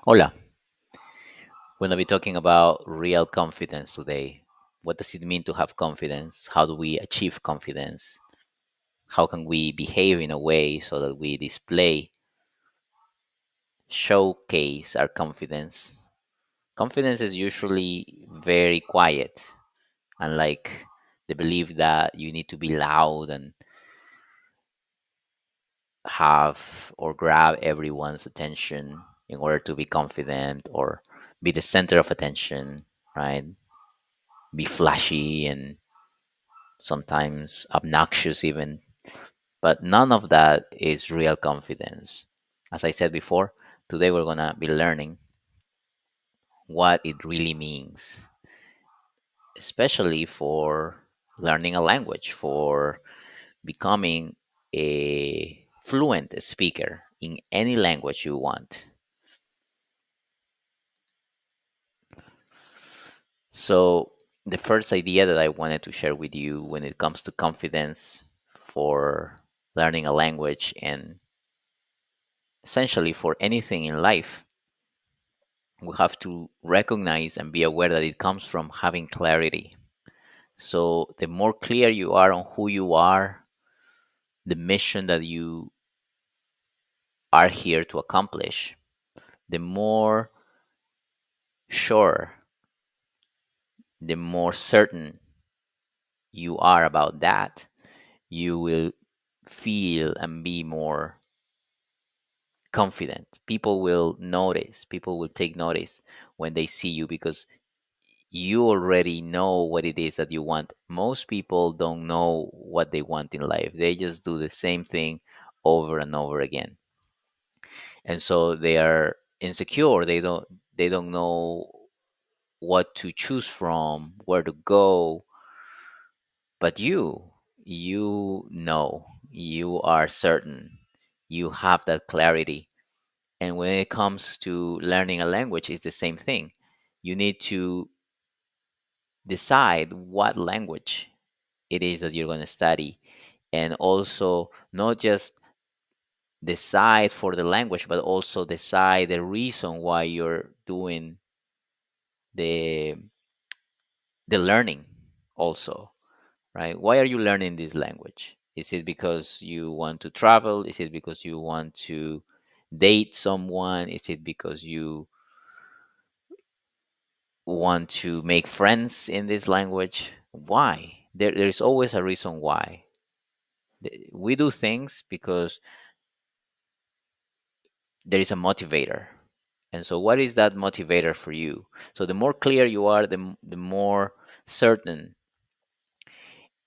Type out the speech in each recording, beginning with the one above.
Hola, we're going to be talking about real confidence today. What does it mean to have confidence? How do we achieve confidence? How can we behave in a way so that we showcase our confidence? Confidence is usually very quiet, unlike the belief that you need to be loud and have or grab everyone's attention in order to be confident or be the center of attention, right? Be flashy and sometimes obnoxious even, but none of that is real confidence. As I said before, today we're going to be learning what it really means, especially for learning a language, for becoming a fluent speaker in any language you want. So, the first idea that I wanted to share with you when it comes to confidence for learning a language and essentially for anything in life, we have to recognize and be aware that it comes from having clarity. So, the more clear you are on who you are, the mission that you are here to accomplish, the more sure, the more certain you are about that, you will feel and be more confident. People will notice, people will take notice when they see you because you already know what it is that you want. Most people don't know what they want in life. They just do the same thing over and over again. And so they are insecure. They don't know what to choose from, where to go. But you know, you are certain. You have that clarity. And when it comes to learning a language, it's the same thing. You need to decide what language it is that you're going to study, and also not just decide for the language but also decide the reason why you're doing the the learning also, right? Why are you learning this language? Is it because you want to travel? Is it because you want to date someone? Is it because you want to make friends in this language? Why? There's always a reason why. We do things because there is a motivator. And so, what is that motivator for you? So, the more clear you are, the more certain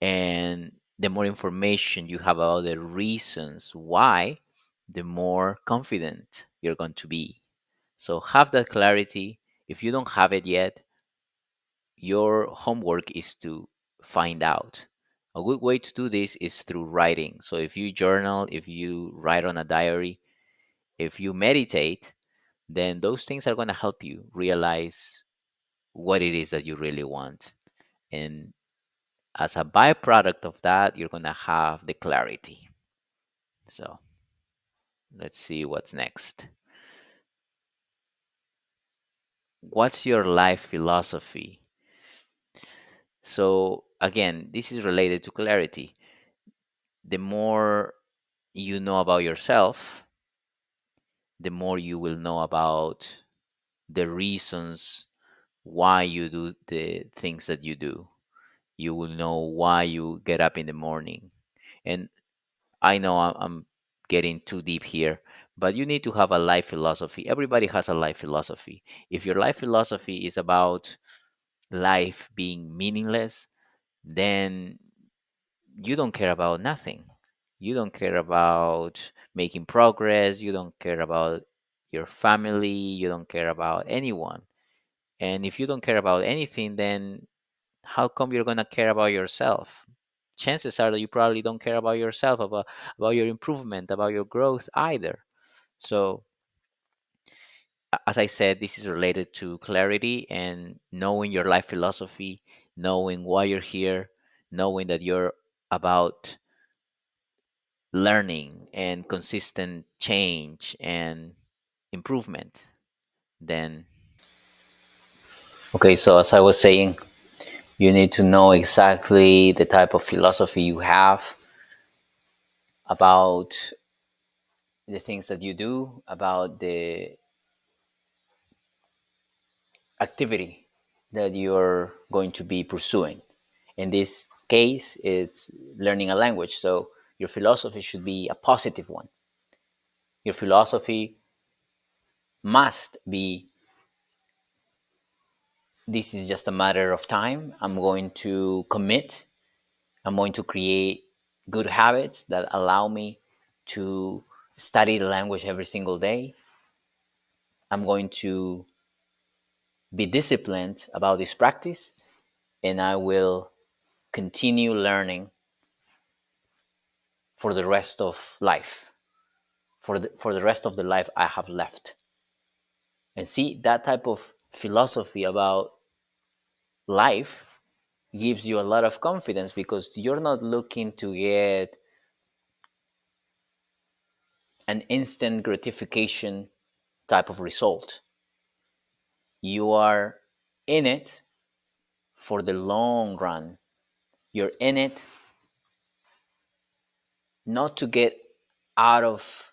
and the more information you have about the reasons why, the more confident you're going to be. So, have that clarity. If you don't have it yet, your homework is to find out. A good way to do this is through writing. So, if you journal, if you write on a diary, if you meditate, then those things are going to help you realize what it is that you really want. And as a byproduct of that, you're going to have the clarity. So let's see what's next. What's your life philosophy? So, again, this is related to clarity. The more you know about yourself, the more you will know about the reasons why you do the things that you do. You will know why you get up in the morning. And I know I'm getting too deep here, but you need to have a life philosophy. Everybody has a life philosophy. If your life philosophy is about life being meaningless, then you don't care about nothing. You don't care about making progress. You don't care about your family. You don't care about anyone. And if you don't care about anything, then how come you're gonna care about yourself? Chances are that you probably don't care about yourself, about your improvement, about your growth either. So, as I said, this is related to clarity and knowing your life philosophy, knowing why you're here, knowing that you're about learning and consistent change and improvement. then okay, so as I was saying, you need to know exactly the type of philosophy you have about the things that you do, about the activity that you're going to be pursuing. In this case, it's learning a language. So your philosophy should be a positive one. Your philosophy must be, this is just a matter of time. I'm going to commit. I'm going to create good habits that allow me to study the language every single day. I'm going to be disciplined about this practice, and I will continue learning for the rest of life, for the rest of the life I have left. And see, that type of philosophy about life gives you a lot of confidence because you're not looking to get an instant gratification type of result. You are in it for the long run. You're in it not to get out of,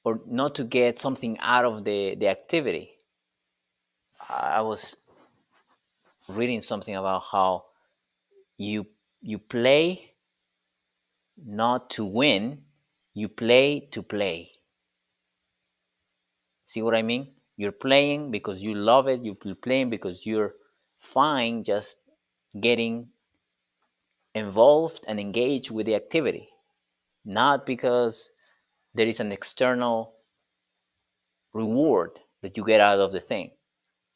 or not to get something out of the activity. I was reading something about how you you play not to win, you play to play. See what I mean? You're playing because you love it, you're playing because you're fine just getting involved and engaged with the activity, not because there is an external reward that you get out of the thing.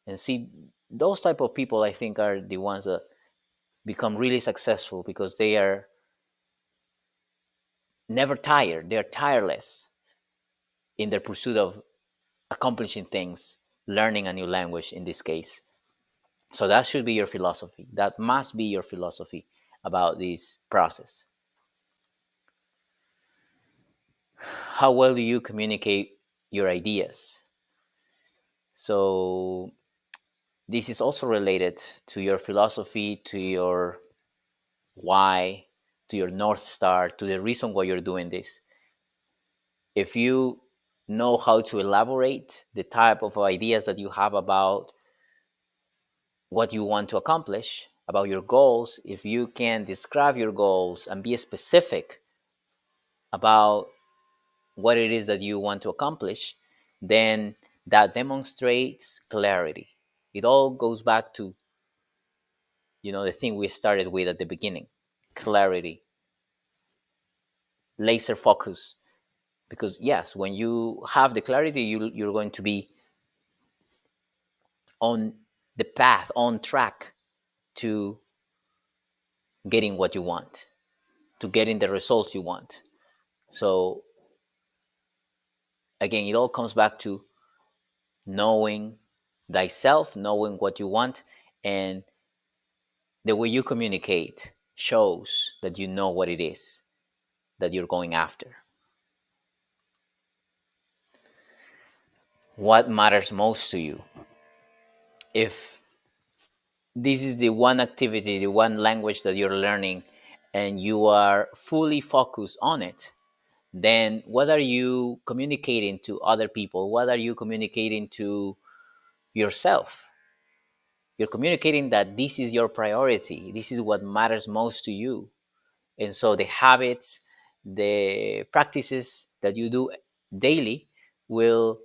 And see, those type of people I think are the ones that become really successful because they are never tired, they're tireless in their pursuit of accomplishing things, learning a new language in this case. So that should be your philosophy. That must be your philosophy about this process. How well do you communicate your ideas? So this is also related to your philosophy, to your why, to your North Star, to the reason why you're doing this. If you know how to elaborate the type of ideas that you have about what you want to accomplish, about your goals, if you can describe your goals and be specific about what it is that you want to accomplish, then that demonstrates clarity. It all goes back to, the thing we started with at the beginning: clarity, laser focus. Because yes, when you have the clarity, you're going to be on the path, on track to getting what you want, to getting the results you want. So again, it all comes back to knowing thyself, knowing what you want, and the way you communicate shows that you know what it is that you're going after. What matters most to you? If this is the one activity, the one language that you're learning, and you are fully focused on it, then what are you communicating to other people? What are you communicating to yourself? You're communicating that this is your priority. This is what matters most to you. And so the habits, the practices that you do daily will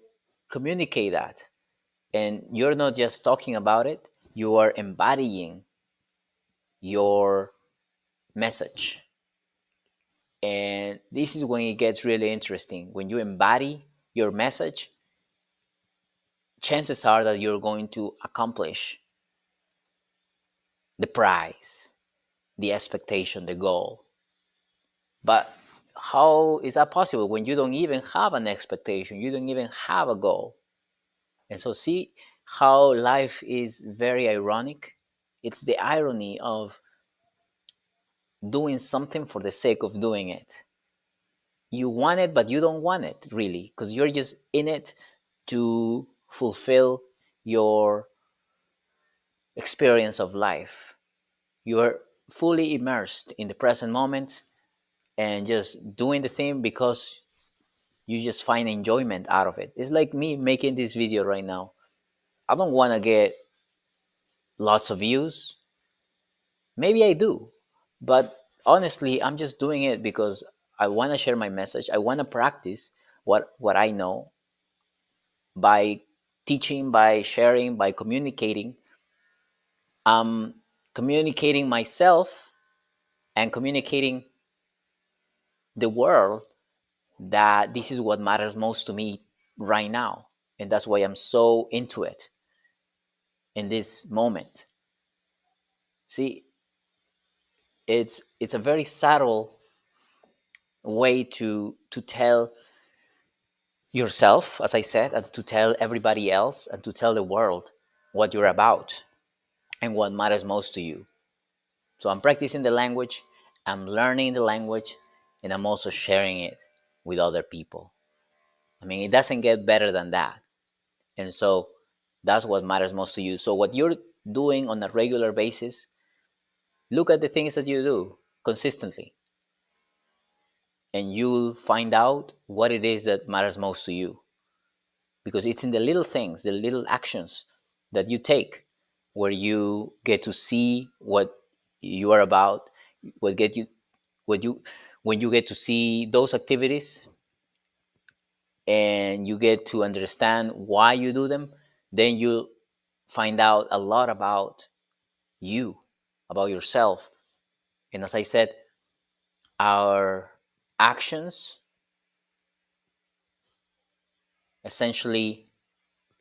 communicate that. And you're not just talking about it, you are embodying your message. And this is when it gets really interesting. When you embody your message, chances are that you're going to accomplish the prize, the expectation, the goal. But how is that possible when you don't even have an expectation? You don't even have a goal. And so, see how life is very ironic? It's the irony of doing something for the sake of doing it. You want it, but you don't want it really, because you're just in it to fulfill your experience of life. You are fully immersed in the present moment and just doing the thing because you just find enjoyment out of it. It's like me making this video right now. I don't want to get lots of views. Maybe I do, but honestly, I'm just doing it because I want to share my message. I want to practice what I know by teaching, by sharing, by communicating. I'm communicating myself and communicating the world that this is what matters most to me right now, and that's why I'm so into it in this moment. See, it's a very subtle way to tell yourself, as I said, and to tell everybody else and to tell the world what you're about and what matters most to you. So I'm practicing the language, I'm learning the language, and I'm also sharing it with other people. I mean, it doesn't get better than that. And so that's what matters most to you. So what you're doing on a regular basis, look at the things that you do consistently, and you'll find out what it is that matters most to you, because it's in the little things, the little actions that you take, where you get to see what you are about, what get you what you when you get to see those activities and you get to understand why you do them, then you'll find out a lot about you, about yourself. And as I said, our actions essentially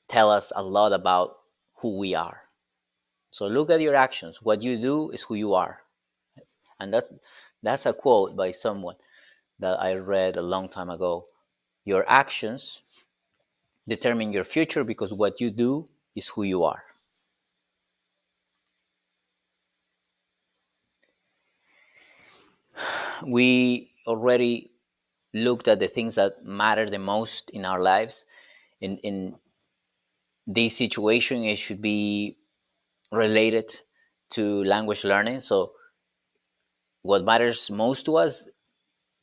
tell us a lot about who we are. So look at your actions. What you do is who you are. And that's a quote by someone that I read a long time ago. Your actions determine your future because what you do is who you are. We already looked at the things that matter the most in our lives. In this situation, it should be related to language learning. So what matters most to us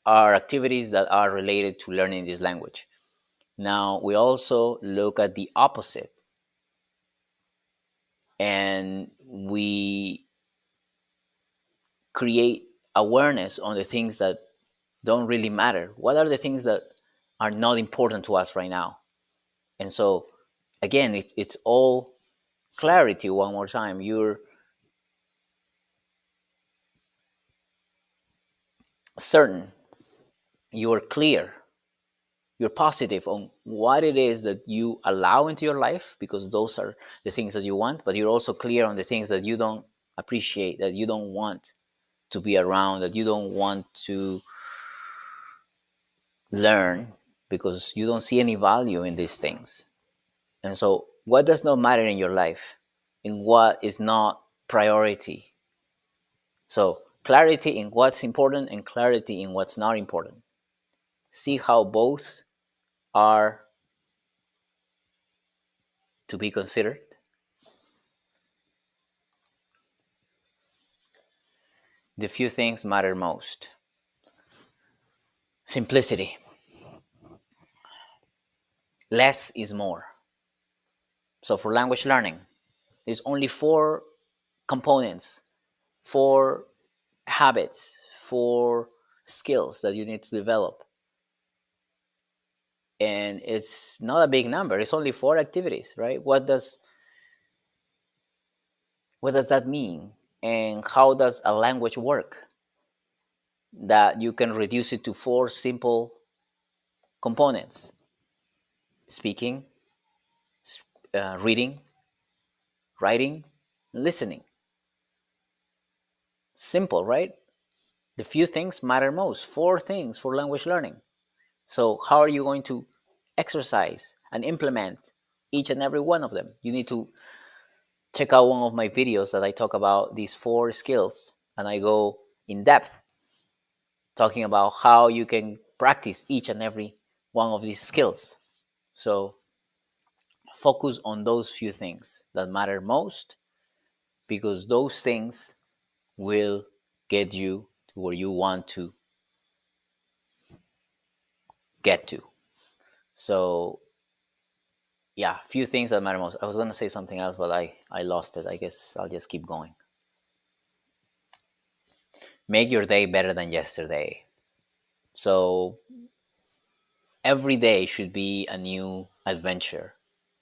are activities that are related to learning this language. Now we also look at the opposite, and we create awareness on the things that don't really matter. What are the things that are not important to us right now? And so again, it's all clarity. One more time, you're certain, you're clear, you're positive on what it is that you allow into your life, because those are the things that you want, but you're also clear on the things that you don't appreciate, that you don't want to be around, that you don't want to learn, because you don't see any value in these things. And so what does not matter in your life, in what is not priority? So clarity in what's important and clarity in what's not important. See how both are to be considered. The few things matter most. Simplicity. Less is more. So for language learning, there's only four components, four habits, four skills that you need to develop. And it's not a big number. It's only four activities, right? What does that mean? And how does a language work that you can reduce it to four simple components: speaking, reading, writing, listening? Simple, right? The few things matter most. Four things for language learning. So, how are you going to exercise and implement each and every one of them? You need to check out one of my videos that I talk about these four skills, and I go in depth talking about how you can practice each and every one of these skills. So, focus on those few things that matter most, because those things will get you to where you want to get to. So yeah, few things that matter most. I was going to say something else, but I lost it. I guess I'll just keep going. Make your day better than yesterday. So every day should be a new adventure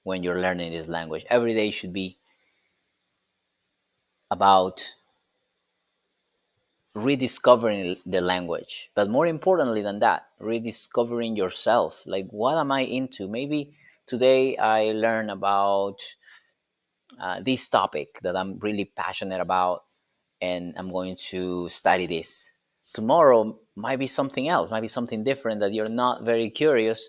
when you're learning this language. Every day should be about rediscovering the language, but more importantly than that, rediscovering yourself. Like, what am I into? Maybe today I learn about this topic that I'm really passionate about, and I'm going to study this. Tomorrow might be something else, might be something different that you're not very curious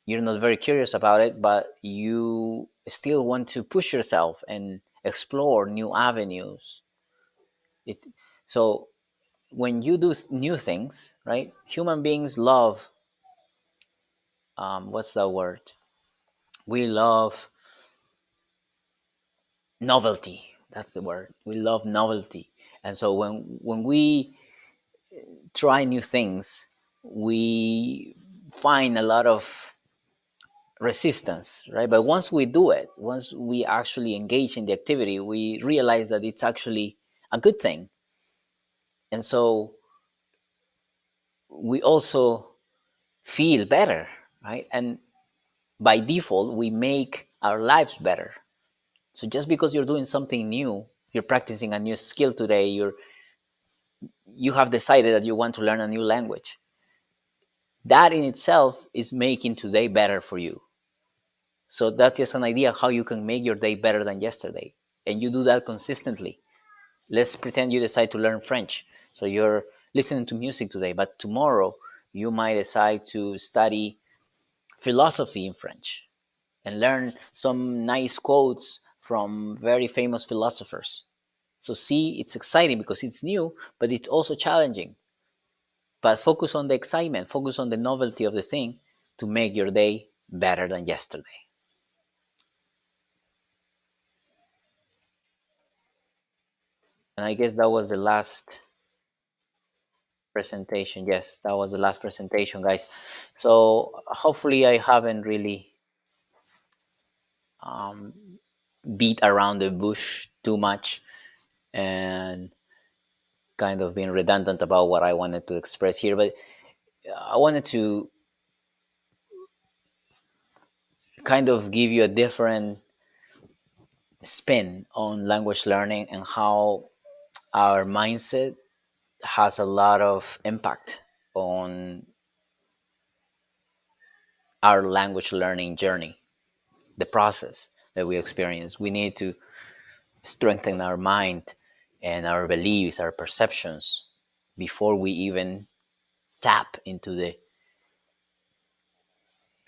about it, but you still want to push yourself and explore new avenues. It, so when you do new things, right? Human beings love, what's the word? We love novelty. That's the word. We love novelty. And so when we try new things, we find a lot of resistance, right? But once we do it, once we actually engage in the activity, we realize that it's actually a good thing. And so we also feel better, right? And by default, we make our lives better. So just because you're doing something new, you're practicing a new skill today, you have decided that you want to learn a new language. That in itself is making today better for you. So that's just an idea how you can make your day better than yesterday. And you do that consistently. Let's pretend you decide to learn French. So you're listening to music today, but tomorrow you might decide to study philosophy in French and learn some nice quotes from very famous philosophers. So see, it's exciting because it's new, but it's also challenging. But focus on the excitement, focus on the novelty of the thing to make your day better than yesterday. And I guess that was the last presentation. Yes, that was the last presentation, guys. So hopefully I haven't really um, beat around the bush too much and kind of been redundant about what I wanted to express here. But I wanted to kind of give you a different spin on language learning and how our mindset has a lot of impact on our language learning journey, the process that we experience. We need to strengthen our mind and our beliefs, our perceptions before we even tap into the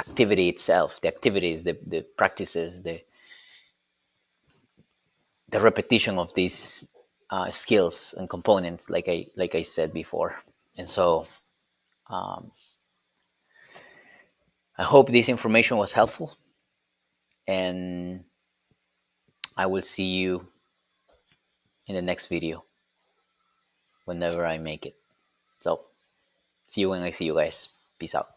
activity itself, the activities, the practices, the repetition of these skills and components, like I said before. And so I hope this information was helpful, and I will see you in the next video whenever I make it. So see you when I see you guys. Peace out.